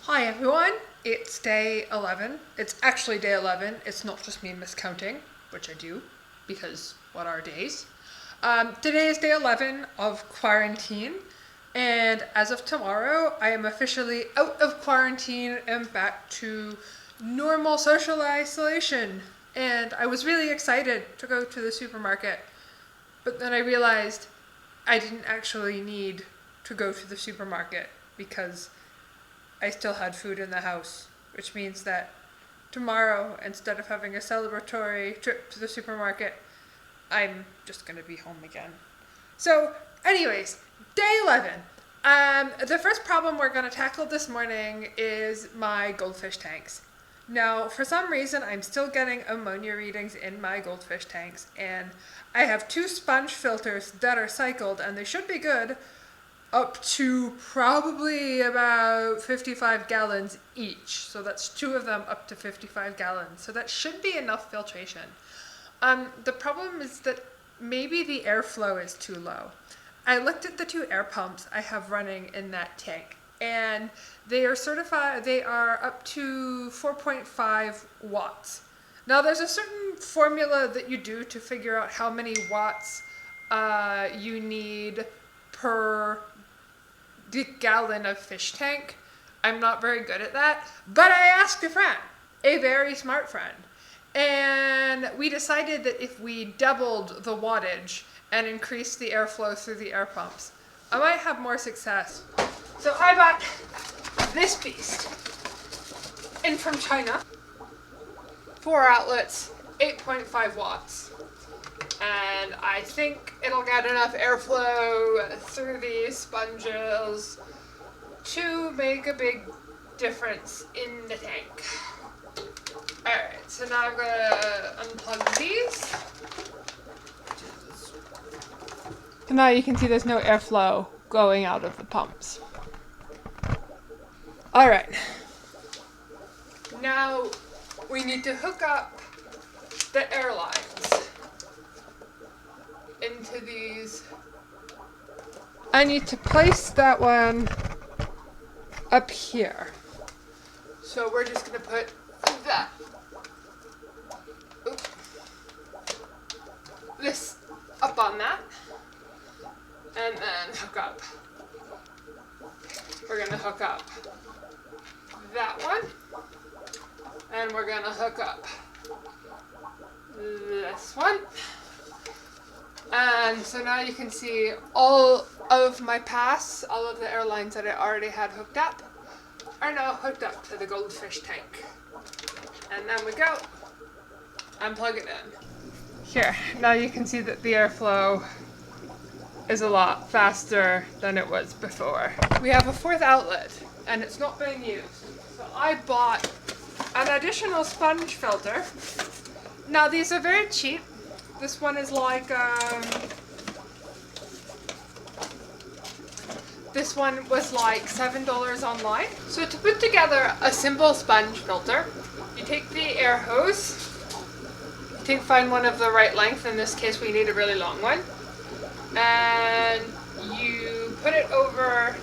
Hi everyone, it's day 11. It's actually day 11. It's not just me miscounting, which I do, because what are days? Today is day 11 of quarantine, and as of tomorrow, I am officially out of quarantine and back to normal social isolation. And I was really excited to go to the supermarket, but then I realized I didn't actually need to go to the supermarket because I still had food in the house, which means that tomorrow, instead of having a celebratory trip to the supermarket, I'm just going to be home again. So, anyways, day 11. The first problem we're going to tackle this morning is my goldfish tanks. Now, for some reason, I'm still getting ammonia readings in my goldfish tanks, and I have 2 sponge filters that are cycled, and they should be good, up to probably about 55 gallons each. So that's 2 of them up to 55 gallons. So that should be enough filtration. The problem is that maybe the airflow is too low. I looked at the 2 air pumps I have running in that tank, and they are certified, they are up to 4.5 watts. Now there's a certain formula that you do to figure out how many watts you need per gallon of fish tank. I'm not very good at that, but I asked a friend, a very smart friend, and we decided that if we doubled the wattage and increased the airflow through the air pumps, I might have more success. So I bought this beast in from China. 4 outlets, 8.5 watts. And I think it'll get enough airflow through these sponges to make a big difference in the tank. Alright, so now I'm gonna unplug these. So now you can see there's no airflow going out of the pumps. Alright, now we need to hook up the air lines into these. I need to place that one up here. So we're just going to put that, this up on that, and then hook up. We're going to hook up that one, and we're going to hook up this one. And so now you can see all of my paths, all of the airlines that I already had hooked up, are now hooked up to the goldfish tank. And then we go and plug it in. Here, now you can see that the airflow is a lot faster than it was before. We have a 4th outlet, and it's not being used. So I bought an additional sponge filter. Now these are very cheap. This one is like, this one was like $7 online. So to put together a simple sponge filter, you take the air hose, find one of the right length. In this case we need a really long one, and you put it over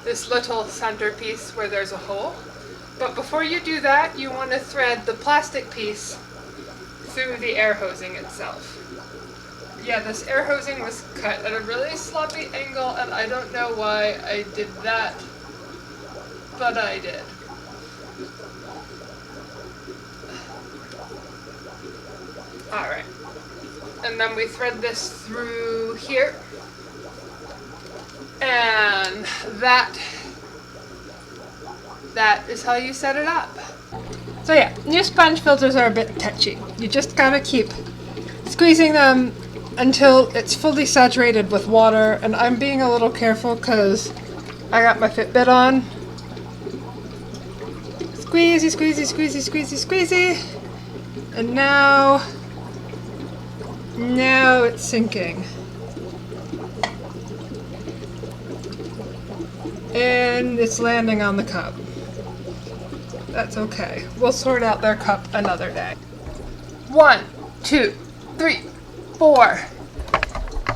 this little centerpiece where there's a hole. But before you do that, you want to thread the plastic piece through the air hosing itself. Yeah, this air hosing was cut at a really sloppy angle, and I don't know why I did that, but I did. Alright, and then we thread this through here, and that is how you set it up. So yeah, new sponge filters are a bit touchy. You just gotta keep squeezing them until it's fully saturated with water, and I'm being a little careful because I got my Fitbit on. Squeezy, squeezy, squeezy, squeezy, squeezy. And now it's sinking. And it's landing on the cup. That's okay. We'll sort out their cup another day. 1, 2, 3, 4.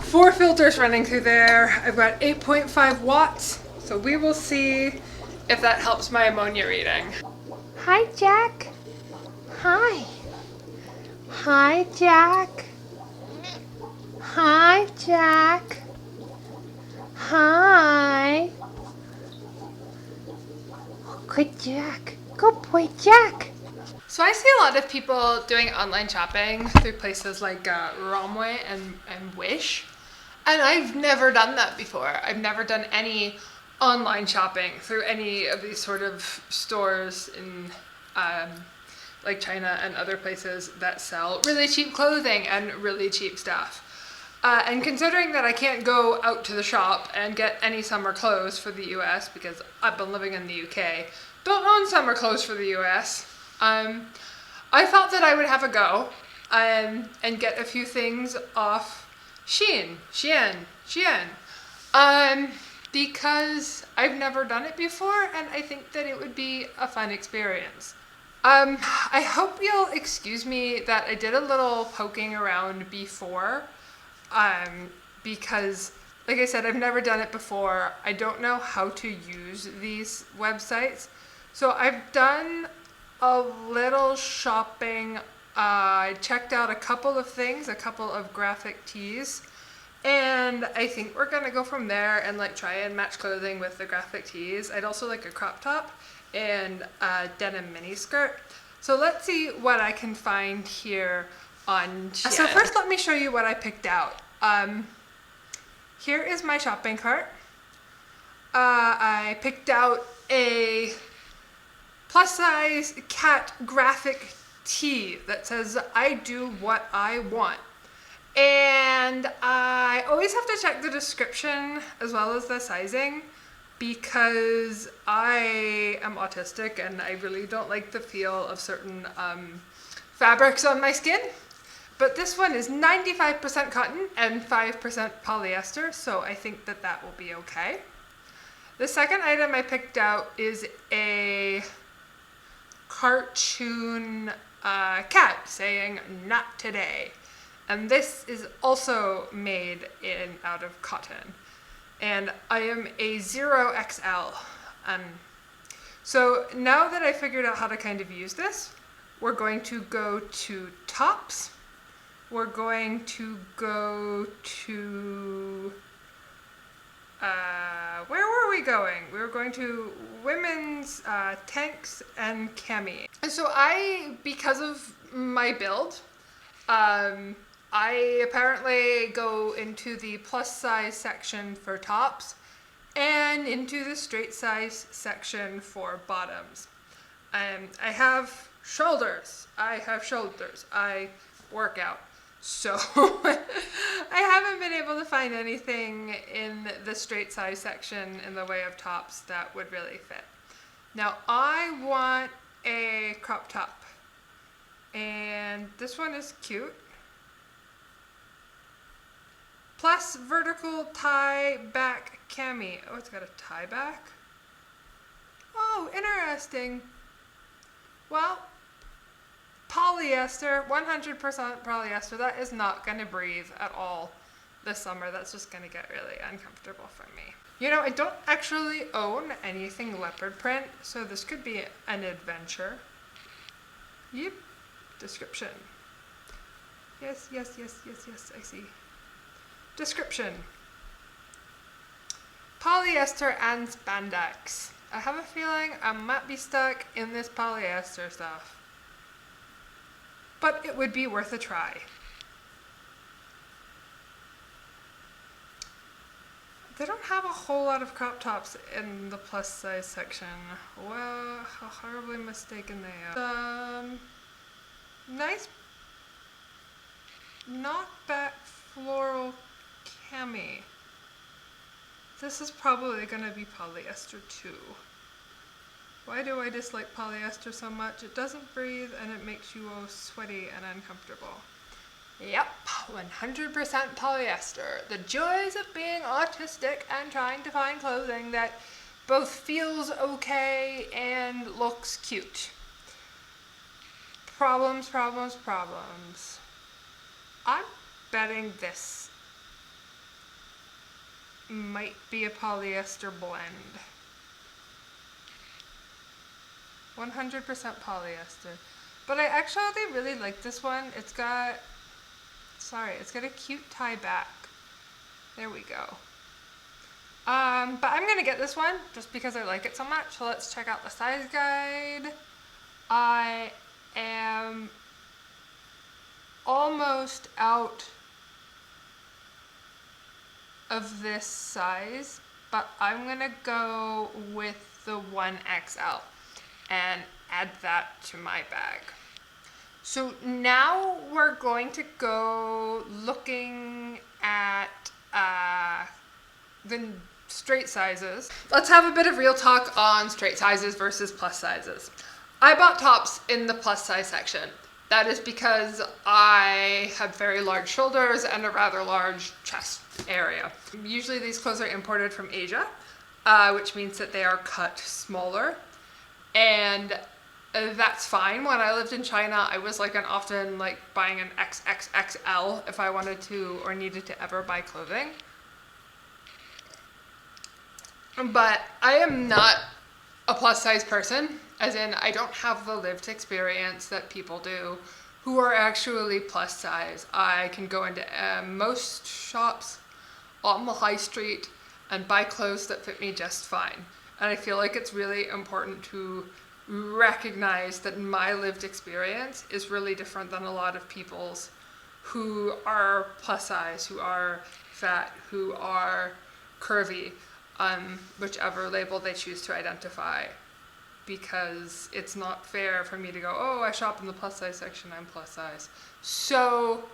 4 filters running through there. I've got 8.5 watts. So we will see if that helps my ammonia reading. Hi, Jack. Hi. Hi, Jack. Hi, Jack. Hi. Good Jack. Good boy, Jack. So I see a lot of people doing online shopping through places like Romwe and Wish. And I've never done that before. I've never done any online shopping through any of these sort of stores in like China and other places that sell really cheap clothing and really cheap stuff. And considering that I can't go out to the shop and get any summer clothes for the US because I've been living in the UK, don't own summer clothes for the US, I thought that I would have a go and get a few things off SHEIN, because I've never done it before and I think that it would be a fun experience. I hope you'll excuse me that I did a little poking around before, because like I said, I've never done it before. I don't know how to use these websites. So I've done a little shopping. I checked out a couple of things, a couple of graphic tees, and I think we're gonna go from there and like try and match clothing with the graphic tees. I'd also like a crop top and a denim mini skirt. So let's see what I can find here on SHEIN. So first let me show you what I picked out. Here is my shopping cart. I picked out a plus size cat graphic tee that says I do what I want. And I always have to check the description as well as the sizing because I am autistic and I really don't like the feel of certain fabrics on my skin. But this one is 95% cotton and 5% polyester, so I think that that will be okay. The second item I picked out is a cartoon cat saying "not today," and this is also made out of cotton, and I am a 0XL. So now that I figured out how to kind of use this, we're going to go to tops. We're going to go to where were we going? We were going to women's tanks and cami. And so because of my build, I apparently go into the plus size section for tops and into the straight size section for bottoms. I have shoulders. I work out. So I haven't been able to find anything in the straight size section in the way of tops that would really fit. Now I want a crop top, and this one is cute. Plus vertical tie back cami. Oh, it's got a tie back. Oh, interesting. Well, polyester, 100% polyester. That is not going to breathe at all this summer. That's just going to get really uncomfortable for me. You know, I don't actually own anything leopard print, so this could be an adventure. Yep. Description. Yes, I see. Description. Polyester and spandex. I have a feeling I might be stuck in this polyester stuff, but it would be worth a try. They don't have a whole lot of crop tops in the plus size section. Well, how horribly mistaken they are. Nice knockback floral cami. This is probably going to be polyester too. Why do I dislike polyester so much? It doesn't breathe and it makes you all sweaty and uncomfortable. Yep, 100% polyester. The joys of being autistic and trying to find clothing that both feels okay and looks cute. Problems. I'm betting this might be a polyester blend. 100% polyester. But I actually really like this one. It's got a cute tie back. There we go. But I'm gonna get this one just because I like it so much. So let's check out the size guide. I am almost out of this size, but I'm gonna go with the 1XL and add that to my bag. So now we're going to go looking at the straight sizes. Let's have a bit of real talk on straight sizes versus plus sizes. I bought tops in the plus size section. That is because I have very large shoulders and a rather large chest area. Usually these clothes are imported from Asia, which means that they are cut smaller. And that's fine. When I lived in China, I was often buying an XXXL if I wanted to or needed to ever buy clothing. But I am not a plus size person, as in I don't have the lived experience that people do who are actually plus size. I can go into most shops on the high street and buy clothes that fit me just fine. And I feel like it's really important to recognize that my lived experience is really different than a lot of people's who are plus size, who are fat, who are curvy, whichever label they choose to identify, because it's not fair for me to go, oh, I shop in the plus size section, I'm plus size. So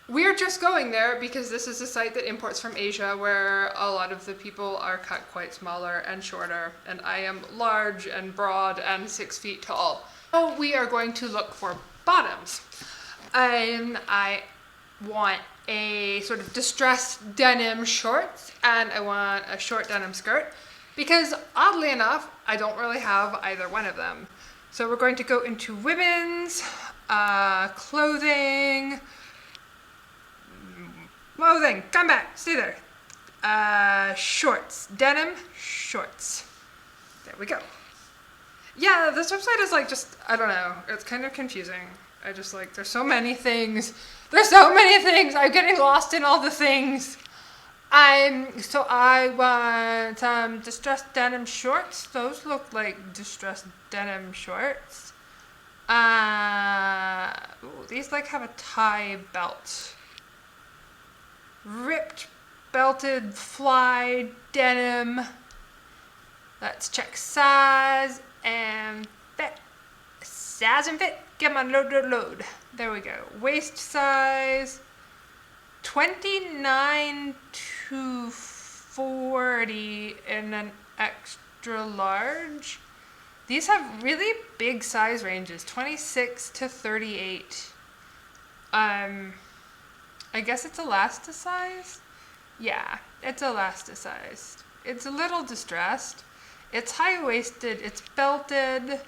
we're just going there because this is a site that imports from Asia where a lot of the people are cut quite smaller and shorter, and I am large and broad and 6 feet tall. So we are going to look for bottoms. And I want a sort of distressed denim shorts and I want a short denim skirt because oddly enough, I don't really have either one of them. So we're going to go into women's clothing, come back, stay there. Shorts, denim shorts. There we go. Yeah, this website is I don't know, it's kind of confusing. I just there's so many things. I'm getting lost in all the things. So I want some distressed denim shorts. Those look like distressed denim shorts. These have a tie belt. Ripped, belted, fly denim. Let's check size and fit. Size and fit. Come on, load. There we go. Waist size 29 to 40 in an extra large. These have really big size ranges, 26 to 38. I guess it's elasticized? Yeah, it's elasticized. It's a little distressed. It's high-waisted, it's belted.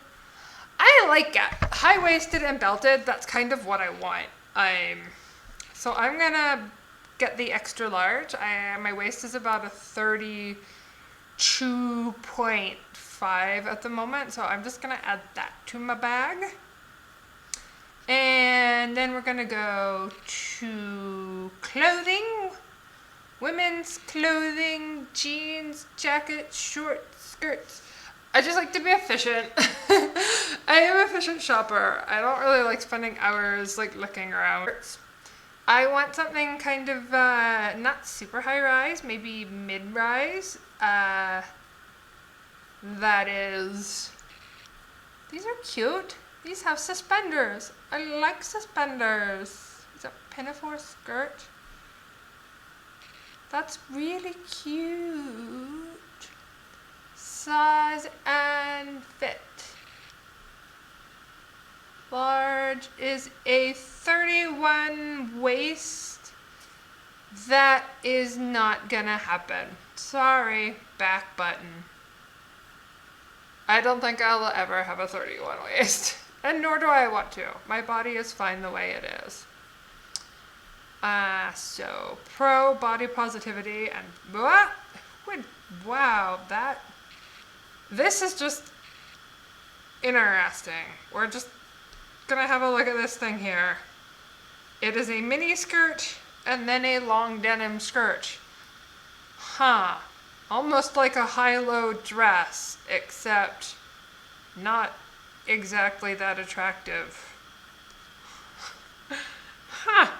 I like it. High-waisted and belted, that's kind of what I want. So I'm gonna get the extra large. My waist is about a 32.5 at the moment, so I'm just gonna add that to my bag. And then we're gonna go to clothing. Women's clothing, jeans, jackets, shorts, skirts. I just like to be efficient. I am an efficient shopper. I don't really like spending hours looking around. I want something kind of not super high rise, maybe mid rise. These are cute. These have suspenders. I like suspenders. It's a pinafore skirt. That's really cute. Size and fit. Large is a 31 waist. That is not gonna happen. Sorry, back button. I don't think I'll ever have a 31 waist. And nor do I want to. My body is fine the way it is. So pro body positivity and wow, this is just Interesting. We're just gonna have a look at this thing here. It is a mini skirt and then a long denim skirt. Huh. Almost like a high-low dress, except not exactly that attractive. Huh.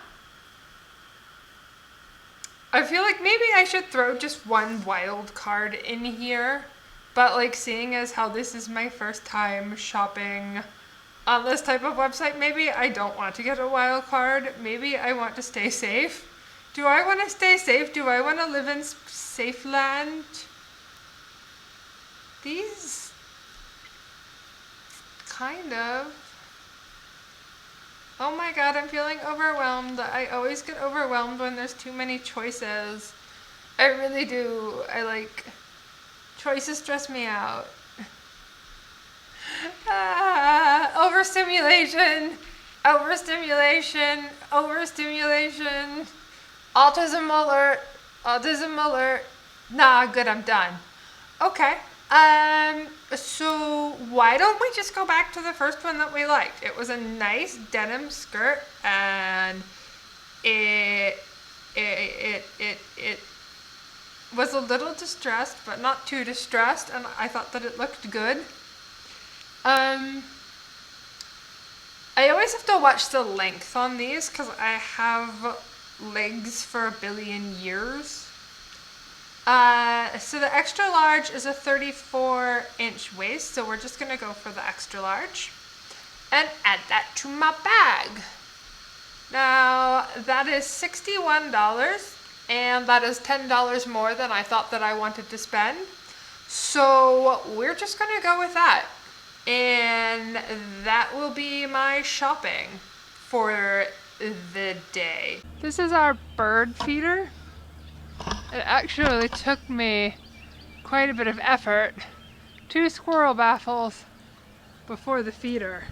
I feel like maybe I should throw just one wild card in here, but like seeing as how this is my first time shopping on this type of website, maybe I don't want to get a wild card. Maybe I want to stay safe. Do I want to stay safe? Do I want to live in safe land? These kind of. Oh my god, I'm feeling overwhelmed. I always get overwhelmed when there's too many choices. I really do. Choices stress me out. Overstimulation. Overstimulation. Overstimulation. Autism alert. Autism alert. Nah, good, I'm done. Okay. So why don't we just go back to the first one that we liked? It was a nice denim skirt, and it was a little distressed, but not too distressed, and I thought that it looked good. I always have to watch the length on these because I have legs for a billion years. So the extra large is a 34-inch waist, so we're just gonna go for the extra large and add that to my bag. Now that is $61, and that is $10 more than I thought that I wanted to spend. So we're just gonna go with that. And that will be my shopping for the day. This is our bird feeder. It actually took me quite a bit of effort. 2 squirrel baffles before the feeder.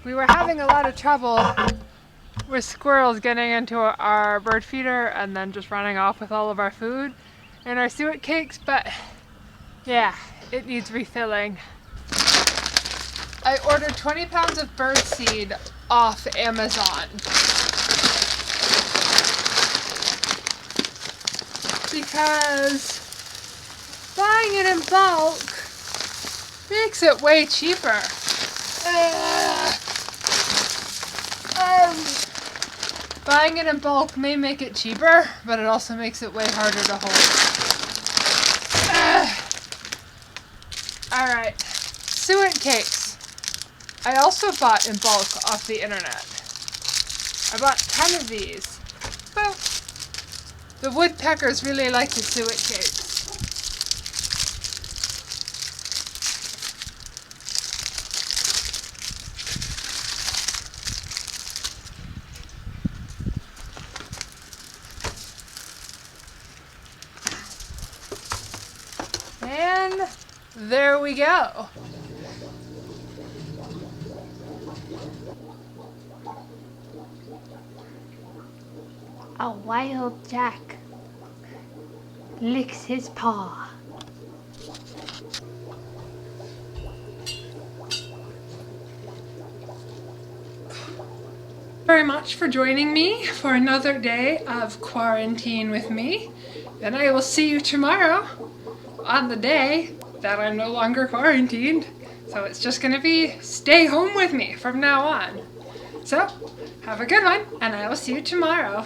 We were having a lot of trouble with squirrels getting into our bird feeder and then just running off with all of our food and our suet cakes, but yeah, it needs refilling. I ordered 20 pounds of bird seed off Amazon. Because buying it in bulk makes it way cheaper. Buying it in bulk may make it cheaper, but it also makes it way harder to hold. Alright, suet cakes. I also bought in bulk off the internet. I bought 10 of these. Well, the woodpeckers really like the suet cakes. And there we go. A wild jack licks his paw. Very much for joining me for another day of quarantine with me. And I will see you tomorrow on the day that I'm no longer quarantined. So it's just gonna be stay home with me from now on. So have a good one, and I will see you tomorrow.